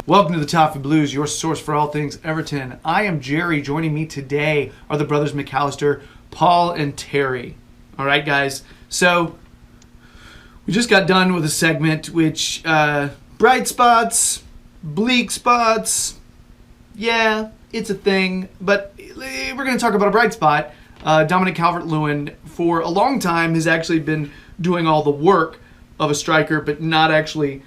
Welcome to the Toffee Blues, your source for all things Everton. I am Gerry. Joining me today are the brothers McAllister, Paul and Terry. All right, guys. So we just got done with a segment which bright spots, bleak spots. Yeah, it's a thing. But we're going to talk about a bright spot. Dominic Calvert-Lewin, for a long time, has actually been doing all the work of a striker, but not actually.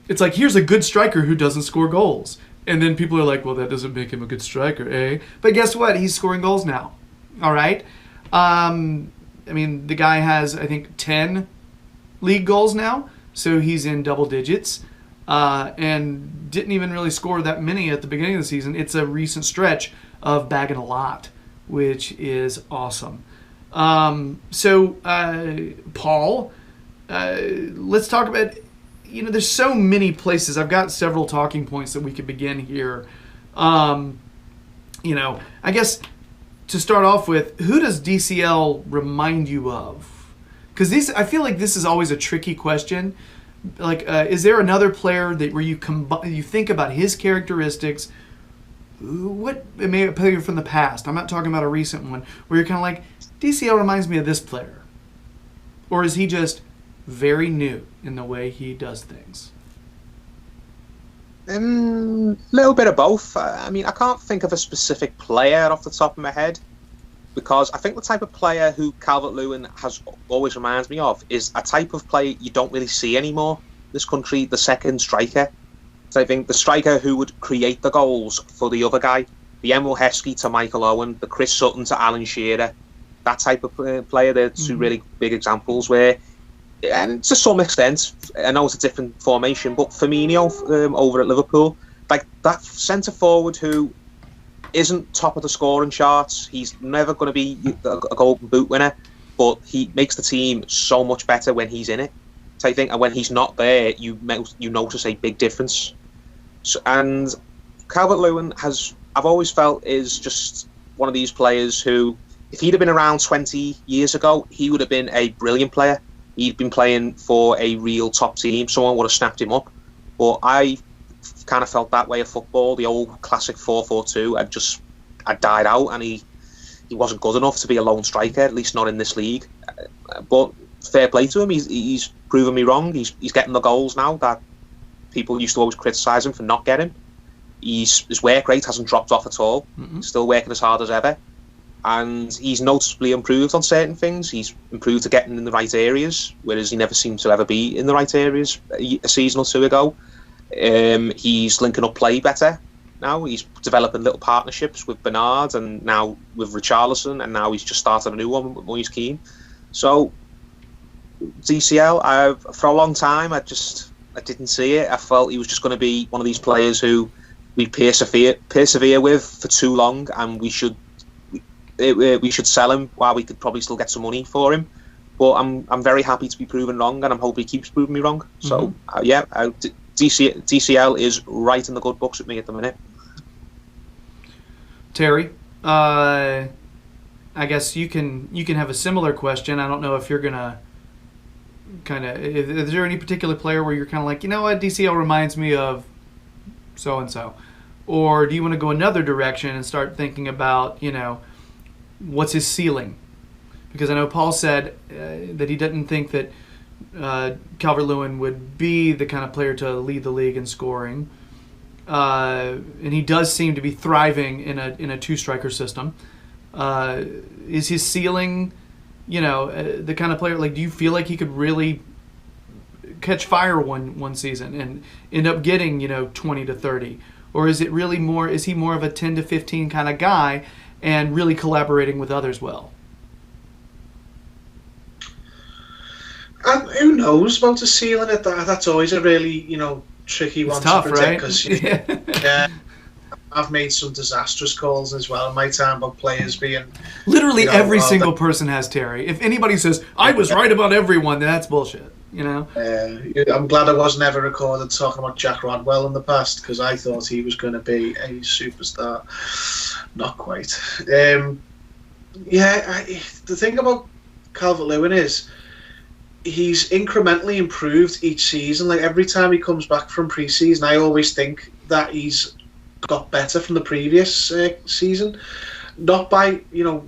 It's like, here's a good striker who doesn't score goals. And then people are like, well, that doesn't make him a good striker, eh? But guess what? He's scoring goals now. All right? I mean, the guy has, I think, 10 league goals now. So he's in double digits. And didn't even really score that many at the beginning of the season. It's a recent stretch of bagging a lot, which is awesome. So, Paul, let's talk about... there's so many places. I've got several talking points that we could begin here. I guess to start off with, who does DCL remind you of? Because I feel like this is always a tricky question. Like, is there another player that where you think about his characteristics? What it may a player from the past? I'm not talking about a recent one where you're kind of like, DCL reminds me of this player, or is he just very new in the way he does things? Little bit of both. I mean, I can't think of a specific player off the top of my head, because I think the type of player who Calvert-Lewin has always reminds me of is a type of player you don't really see anymore in this country, the second striker. So I think the striker who would create the goals for the other guy, the Emil Heskey to Michael Owen, the Chris Sutton to Alan Shearer, that type of player. They're two really big examples where, and to some extent, I know it's a different formation, but Firmino over at Liverpool, like that centre forward who isn't top of the scoring charts, he's never going to be a Golden Boot winner, but he makes the team so much better when he's in it. So I think, and when he's not there, you notice a big difference. So, and Calvert-Lewin I've always felt, is just one of these players who, if he'd have been around 20 years ago, he would have been a brilliant player. He'd been playing for a real top team. Someone would have snapped him up. But I kind of felt that way of football. The old classic 4-4-2 had died out, and he wasn't good enough to be a lone striker, at least not in this league. But fair play to him. He's proven me wrong. He's getting the goals now that people used to always criticise him for not getting. His work rate hasn't dropped off at all. He's still working as hard as ever. And he's noticeably improved on certain things. He's improved to getting in the right areas, whereas he never seemed to ever be in the right areas a season or two ago. He's linking up play better now. He's developing little partnerships with Bernard and now with Richarlison, and now he's just started a new one with Moise Keane. So DCL, for a long time, I didn't see it. I felt he was just going to be one of these players who we persevere with for too long, and we should sell him while we could probably still get some money for him. But I'm very happy to be proven wrong, and I'm hoping he keeps proving me wrong. So DCL is right in the good books with me at the minute. Terry, I guess you can have a similar question. I don't know if you're gonna is there any particular player where you're kind of like, you know what, DCL reminds me of so and so, or do you want to go another direction and start thinking about, what's his ceiling? Because I know Paul said that he didn't think that Calvert-Lewin would be the kind of player to lead the league in scoring, and he does seem to be thriving in a two-striker system. Is his ceiling, the kind of player, like, do you feel like he could really catch fire one season and end up getting 20 to 30, or is he more of a 10 to 15 kind of guy and really collaborating with others well? Who knows about the ceiling at that? That's always a really, tricky one tough, to predict. Right? Because I've made some disastrous calls as well in my time about players being... Literally every single person has, Terry. If anybody says, I was right about everyone, that's bullshit, I'm glad I wasn't ever recorded talking about Jack Rodwell in the past, because I thought he was going to be a superstar. Not quite. The thing about Calvert-Lewin is, he's incrementally improved each season. Like every time he comes back from pre-season, I always think that he's got better from the previous season. Not by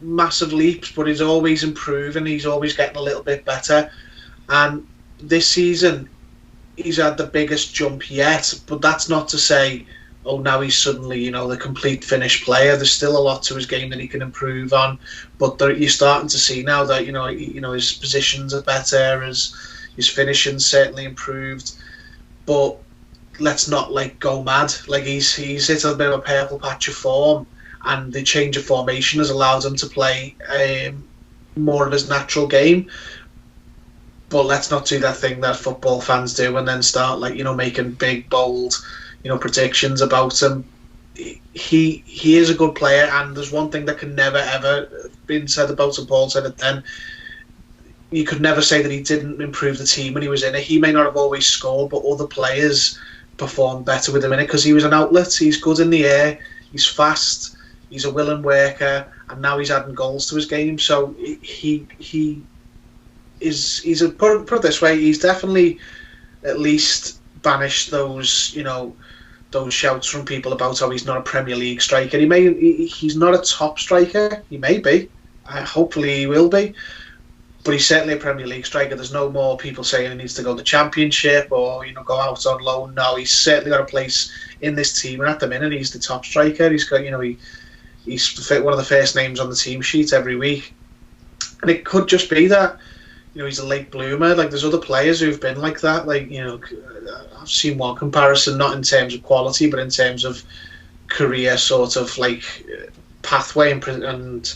massive leaps, but he's always improving. He's always getting a little bit better. And this season, he's had the biggest jump yet. But that's not to say, oh, now he's suddenly the complete finished player. There's still a lot to his game that he can improve on. But you're starting to see now that his positions are better, his finishing's certainly improved. But let's not go mad. Like he's hit a bit of a purple patch of form, and the change of formation has allowed him to play more of his natural game. But let's not do that thing that football fans do and then start making big, bold predictions about him. He is a good player, and there's one thing that can never ever been said about him. Paul said it then. You could never say that he didn't improve the team when he was in it. He may not have always scored, but other players performed better with him in it because he was an outlet. He's good in the air. He's fast. He's a willing worker, and now he's adding goals to his game. So he's put it this way. He's definitely at least banished those those shouts from people about how he's not a Premier League striker. He's not a top striker. He may be. Hopefully he will be. But he's certainly a Premier League striker. There's no more people saying he needs to go to the Championship or go out on loan. No, he's certainly got a place in this team. And at the minute, he's the top striker. He's got he's one of the first names on the team sheet every week. And it could just be that he's a late bloomer. Like there's other players who've been like that. I've seen one comparison, not in terms of quality, but in terms of career sort of pathway and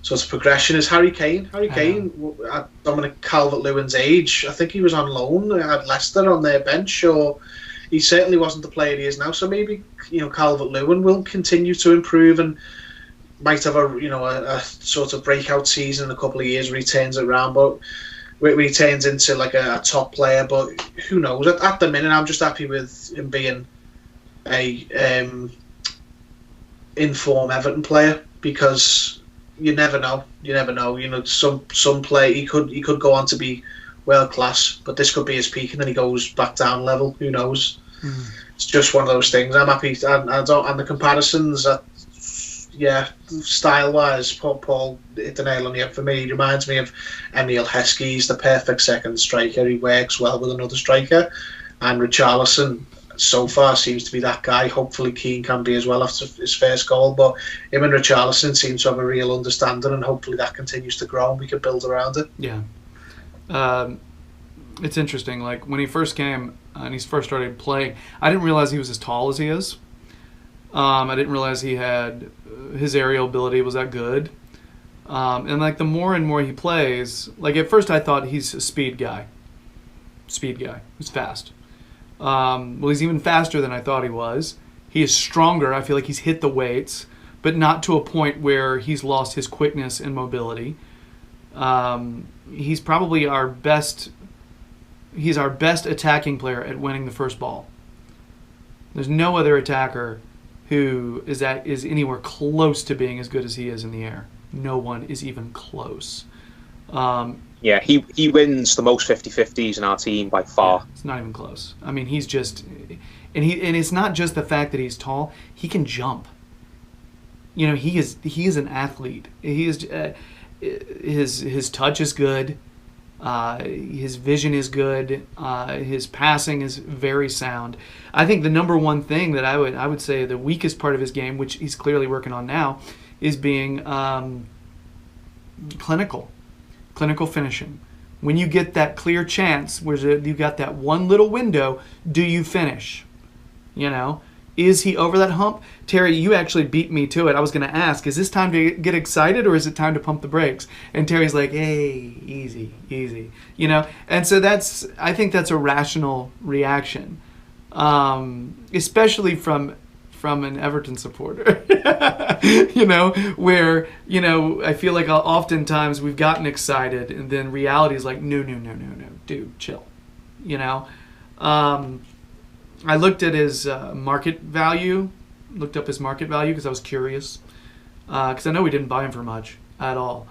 sort of progression is Harry Kane. Harry Kane, at Dominic Calvert-Lewin's age, I think he was on loan at Leicester on their bench, or he certainly wasn't the player he is now. So maybe Calvert-Lewin will continue to improve and might have a sort of breakout season in a couple of years where he turns it around, but where he turns into a top player. But who knows? At the minute, I'm just happy with him being a in-form Everton player, because you never know. Some play he could go on to be world class, but this could be his peak, and then he goes back down level. Who knows? It's just one of those things. I'm happy, and the comparisons. Style wise, Paul hit the nail on the head for me. He reminds me of Emile Heskey. He's the perfect second striker. He works well with another striker, and Richarlison so far seems to be that guy. Hopefully Keane can be as well after his first goal, but him and Richarlison seem to have a real understanding, and hopefully that continues to grow and we can build around it. Yeah. It's interesting, when he first came and he first started playing, I didn't realize he was as tall as he is. I didn't realize he had his aerial ability was that good. And the more and more he plays, at first I thought he's a speed guy. He's fast. Well, he's even faster than I thought he was. He is stronger. I feel like he's hit the weights, but not to a point where he's lost his quickness and mobility. He's probably our best attacking player at winning the first ball. There's no other attacker who is anywhere close to being as good as he is in the air. No one is even close. He wins the most 50-50s in our team by far. Yeah, it's not even close. I mean, he's just, and it's not just the fact that he's tall. He can jump. He is an athlete. He is his touch is good. His vision is good. His passing is very sound. I think the number one thing that I would say the weakest part of his game, which he's clearly working on now, is being clinical finishing. When you get that clear chance, where you got that one little window, do you finish? Is he over that hump? Terry, you actually beat me to it. I was going to ask, is this time to get excited or is it time to pump the brakes? And Terry's like, hey, easy. And so I think that's a rational reaction, especially from an Everton supporter, where, I feel like oftentimes we've gotten excited and then reality is like, no, dude, chill, I looked at his market value, because I was curious, because I know we didn't buy him for much at all.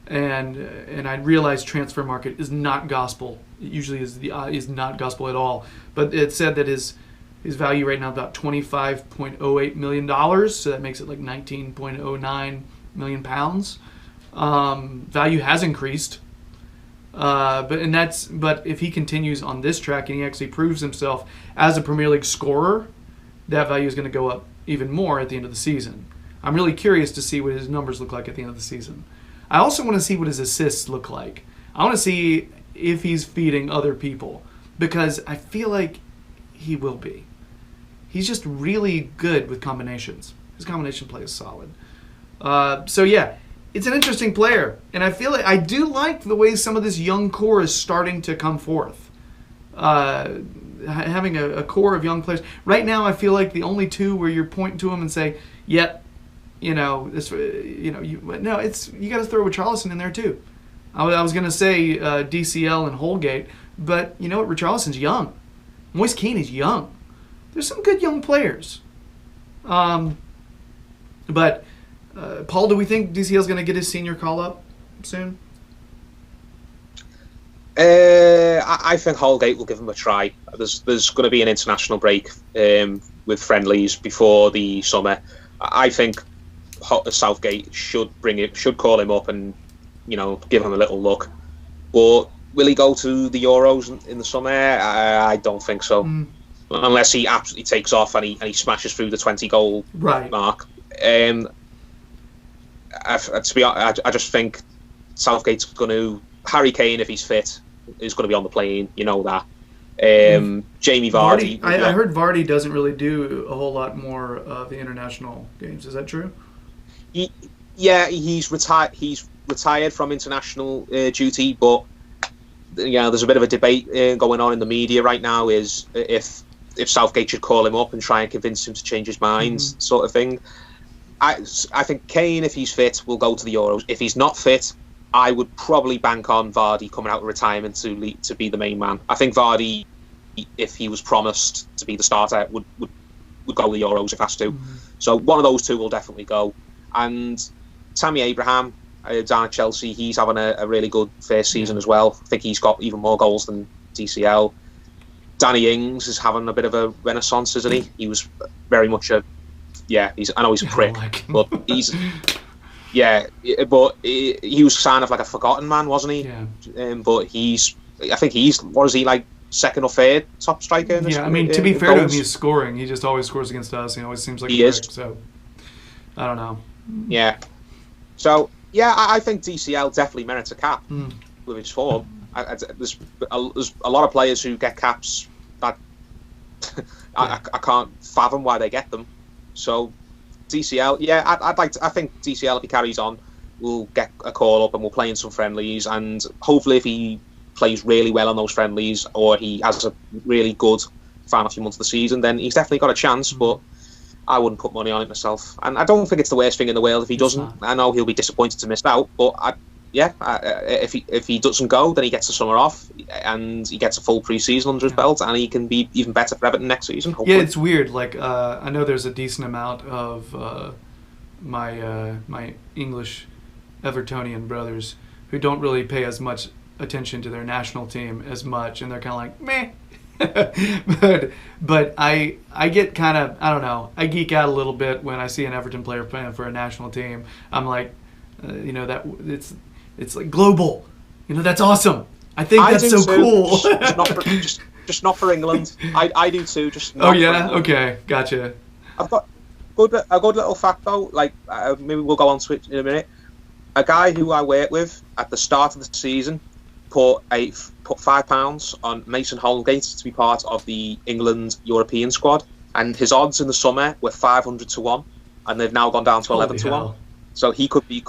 and I realize transfer market is not gospel. It usually is not gospel at all. But it said that his value right now is about $25.08 million, so that makes it like 19.09 million pounds. Value has increased, but if he continues on this track and he actually proves himself as a Premier League scorer, that value is going to go up even more at the end of the season. I'm really curious to see what his numbers look like at the end of the season. I also want to see what his assists look like. I want to see if he's feeding other people, because I feel like he will be. He's just really good with combinations. His combination play is solid. So yeah, it's an interesting player, and I feel like I do like the way some of this young core is starting to come forth. Having a core of young players right now, I feel like the only two where you're pointing to them and say, "Yep, you got to throw Richarlison in there too." I was gonna say DCL and Holgate, but you know what? Richarlison's young. Moise Kean is young. There's some good young players. But Paul, do we think DCL's going to get his senior call up soon? I think Holgate will give him a try. There's going to be an international break with friendlies before the summer. I think Southgate should call him up and give him a little look. But will he go to the Euros in the summer? I don't think so. Unless he absolutely takes off and he smashes through the 20-goal mark. I just think Southgate's going to... Harry Kane, if he's fit, is going to be on the plane. You know that. Jamie Vardy... I heard Vardy doesn't really do a whole lot more of the international games. Is that true? He's retired. He's retired from international duty, but there's a bit of a debate going on in the media right now. Is if Southgate should call him up and try and convince him to change his mind, sort of thing. I think Kane, if he's fit, will go to the Euros. If he's not fit, I would probably bank on Vardy coming out of retirement to be the main man. I think Vardy, if he was promised to be the starter, would go to the Euros if has to. So one of those two will definitely go. And Tammy Abraham down at Chelsea, he's having a really good first season as well. I think he's got even more goals than DCL. Danny Ings is having a bit of a renaissance, isn't he? He was very much I know he's a prick, but he's but he was kind of like a forgotten man, wasn't he? But I think he's like second or third top striker in this. I mean, to be fair to him, he's scoring. He just always scores against us. He always seems like he is. So I don't know. Yeah. So I think DCL definitely merits a cap with his form. There's a lot of players who get caps that I can't fathom why they get them. So DCL, I think DCL, if he carries on, will get a call up and will play in some friendlies, and hopefully if he plays really well on those friendlies or he has a really good final few months of the season, then he's definitely got a chance. But I wouldn't put money on it myself, and I don't think it's the worst thing in the world if he doesn't. I know he'll be disappointed to miss out, but if he doesn't go, then he gets the summer off and he gets a full pre-season under his belt, and he can be even better for Everton next season, hopefully. Yeah, it's weird. Like I know there's a decent amount of my English Evertonian brothers who don't really pay as much attention to their national team as much, and they're kind of like meh. but I get kind of, I don't know, I geek out a little bit when I see an Everton player playing for a national team. I'm like, that it's like global, that's awesome. I think that's so cool. just not for England. I do too. Just not for England. Okay, gotcha. I've got a good little fact though. Like maybe we'll go on to it in a minute. A guy who I worked with at the start of the season put £5 on Mason Holgate to be part of the England European squad, and his odds in the summer were 500 to 1, and they've now gone down to 11 to 1. So he could be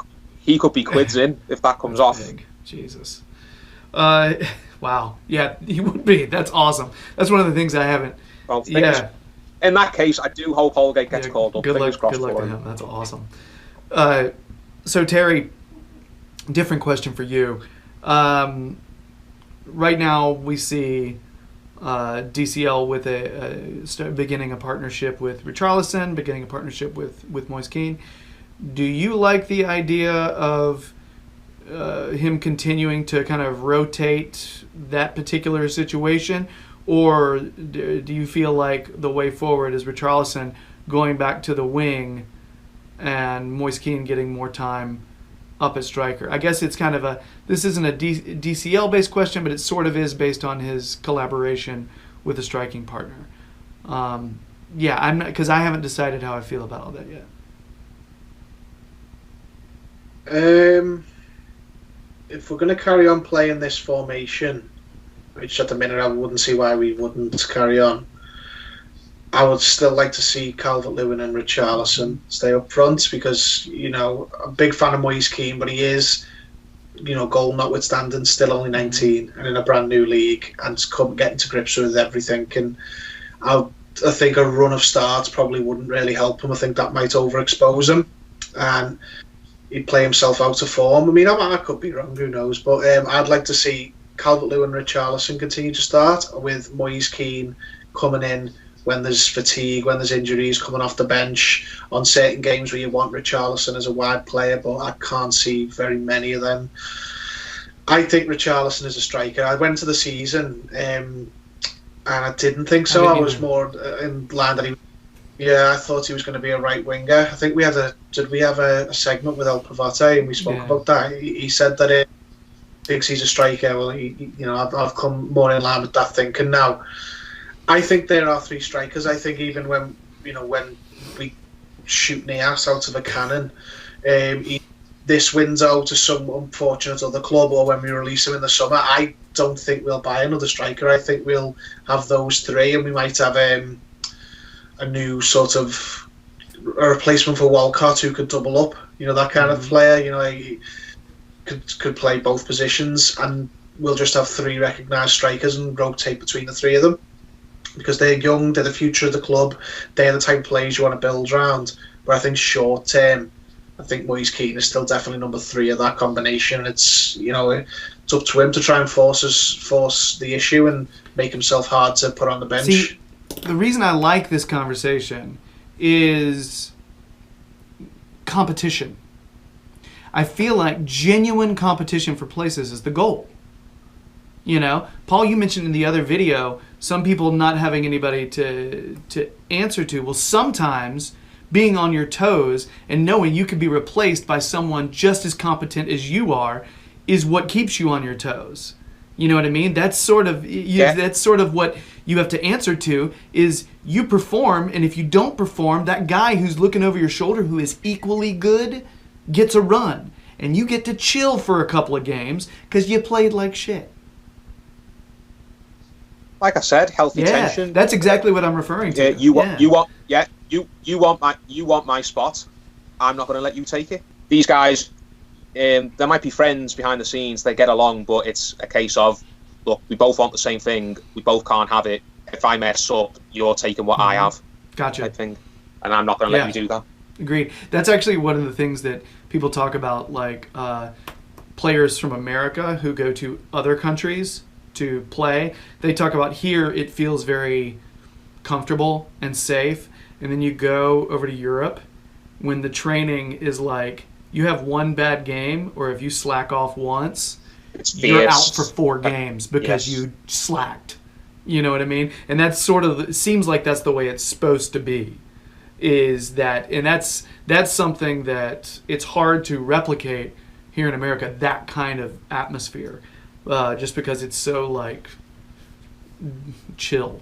quids in if that comes off. Big. Jesus. Wow. Yeah, he would be. That's awesome. That's one of the things I haven't. Well, in that case, I do hope Holgate gets called up. Good luck to him. That's awesome. So Terry, different question for you. Right now we see DCL with beginning a partnership with Richarlison, beginning a partnership with Moise Kean. Do you like the idea of him continuing to kind of rotate that particular situation, or do you feel like the way forward is Richarlison going back to the wing and Moise Kean getting more time up at striker? I guess it's kind of this isn't a DCL based question, but it sort of is based on his collaboration with a striking partner. I'm not, because I haven't decided how I feel about all that yet. If we're going to carry on playing this formation, which at the minute I wouldn't see why we wouldn't carry on, I would still like to see Calvert-Lewin and Richarlison stay up front because, I'm a big fan of Moise Kean, but he is, goal notwithstanding, still only 19 and in a brand new league and getting to grips with everything. And I think a run of starts probably wouldn't really help him. I think that might overexpose him and he'd play himself out of form. I mean, I could be wrong, who knows? But I'd like to see Calvert-Lewin and Richarlison continue to start with Moise Kean coming in when there's fatigue, when there's injuries, coming off the bench on certain games where you want Richarlison as a wide player, but I can't see very many of them. I think Richarlison is a striker. I went to the season and I didn't think so. I was more in line that I thought he was going to be a right winger. I think we have a segment with El Pavate and we spoke about that. He said that he thinks he's a striker. Well, I've come more in line with that thinking now. I think there are three strikers. I think even when we shoot Nias out of a cannon, this window to some unfortunate other club, or when we release him in the summer, I don't think we'll buy another striker. I think we'll have those three, and we might have a new sort of a replacement for Walcott who could double up. That kind of player. He could play both positions, and we'll just have three recognised strikers and rotate between the three of them. Because they're young, they're the future of the club, they're the type of players you want to build around. But I think short term, I think Moise Kean is still definitely number three of that combination. It's it's up to him to try and force the issue and make himself hard to put on the bench. See, the reason I like this conversation is competition. I feel like genuine competition for places is the goal. Paul, you mentioned in the other video, some people not having anybody to answer to. Well, sometimes being on your toes and knowing you could be replaced by someone just as competent as you are is what keeps you on your toes. You know what I mean? That's sort of that's sort of what you have to answer to is you perform, and if you don't perform, that guy who's looking over your shoulder who is equally good gets a run. And you get to chill for a couple of games because you played like shit. Like I said, healthy tension. That's exactly what I'm referring to. You want my spot. I'm not going to let you take it. These guys, there might be friends behind the scenes. They get along, but it's a case of, look, we both want the same thing. We both can't have it. If I mess up, you're taking what I have. Gotcha. Type thing, and I'm not going to let you do that. Agreed. That's actually one of the things that people talk about, like players from America who go to other countries to play. They talk about here it feels very comfortable and safe, and then you go over to Europe when the training is like you have one bad game, or if you slack off once, you're out for 4 games because you slacked. You know what I mean? And that's sort of, it seems like that's the way it's supposed to be. Is that, and that's something that it's hard to replicate here in America, that kind of atmosphere. Just because it's so like chill.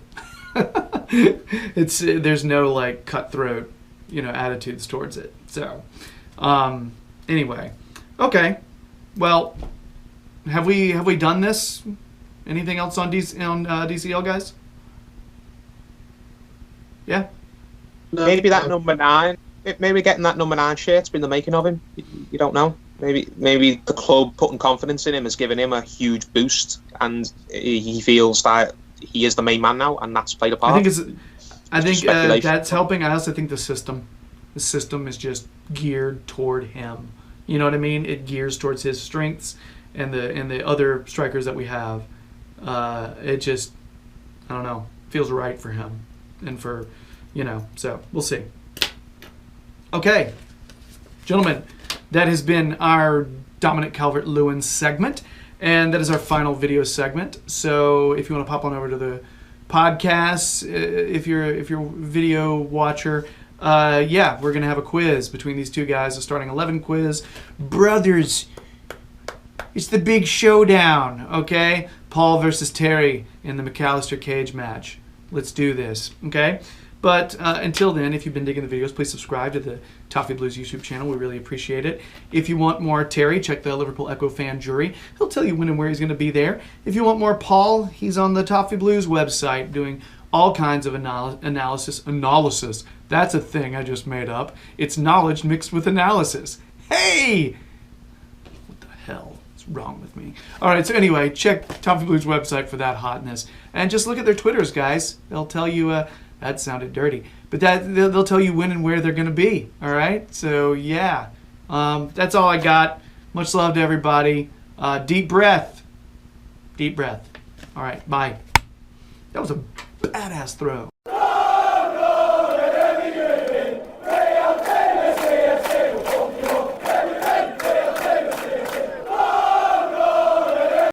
There's no like cutthroat, attitudes towards it. So, anyway, okay. Well, have we done this? Anything else on DCL, guys? Yeah. No, maybe that number 9. Maybe getting that number 9 shirt's been the making of him. You don't know. Maybe the club putting confidence in him has given him a huge boost, and he feels that he is the main man now, and that's played a part. I think that's helping. I also think the system is just geared toward him. You know what I mean? It gears towards his strengths and the other strikers that we have. It just, I don't know, feels right for him and for, so we'll see. Okay, gentlemen. that has been our Dominic Calvert-Lewin segment, and that is our final video segment. So if you want to pop on over to the podcast, if you're a video watcher, yeah, we're going to have a quiz between these two guys, a starting 11 quiz. Brothers, it's the big showdown, okay? Paul versus Terry in the McAllister cage match. Let's do this, okay? But until then, if you've been digging the videos, please subscribe to the Toffee Blues YouTube channel. We really appreciate it. If you want more Terry, check the Liverpool Echo fan Gerry. He'll tell you when and where he's going to be there. If you want more Paul, he's on the Toffee Blues website doing all kinds of analysis. Analysis. That's a thing I just made up. It's knowledge mixed with analysis. Hey! What the hell is wrong with me? All right, so anyway, check Toffee Blues website for that hotness. And just look at their Twitters, guys. They'll tell you... that sounded dirty. But they'll tell you when and where they're going to be. All right? So, yeah. That's all I got. Much love to everybody. Deep breath. Deep breath. All right. Bye. That was a badass throw.